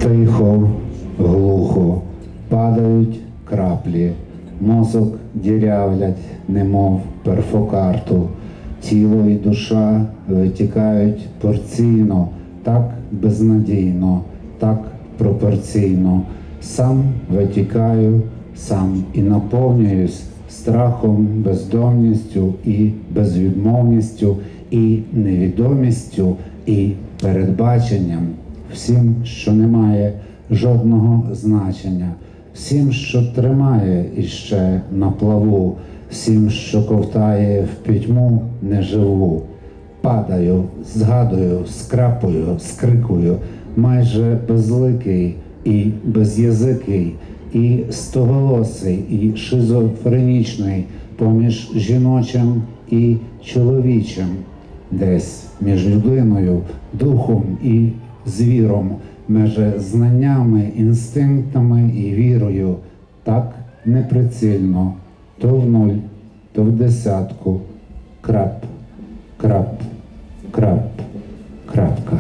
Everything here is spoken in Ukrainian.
Тихо, глухо, падають краплі, мозок дірявлять, немов перфокарту. Тіло і душа витікають порційно, так безнадійно, так пропорційно. Сам витікаю, сам і наповнююсь страхом, бездомністю і безвідмовністю, і невідомістю, і передбаченням. Всім, що не має жодного значення, всім, що тримає іще на плаву, всім, що ковтає в пітьму неживу. Падаю, згадую, скрапую, скрикую, майже безликий і безязикий, і стоголосий, і шизофренічний, поміж жіночим і чоловічим, десь між людиною, духом і звіром, між знаннями, інстинктами і вірою, так неприцільно, то в нуль, то в десятку, крап, крап, крап, крапка.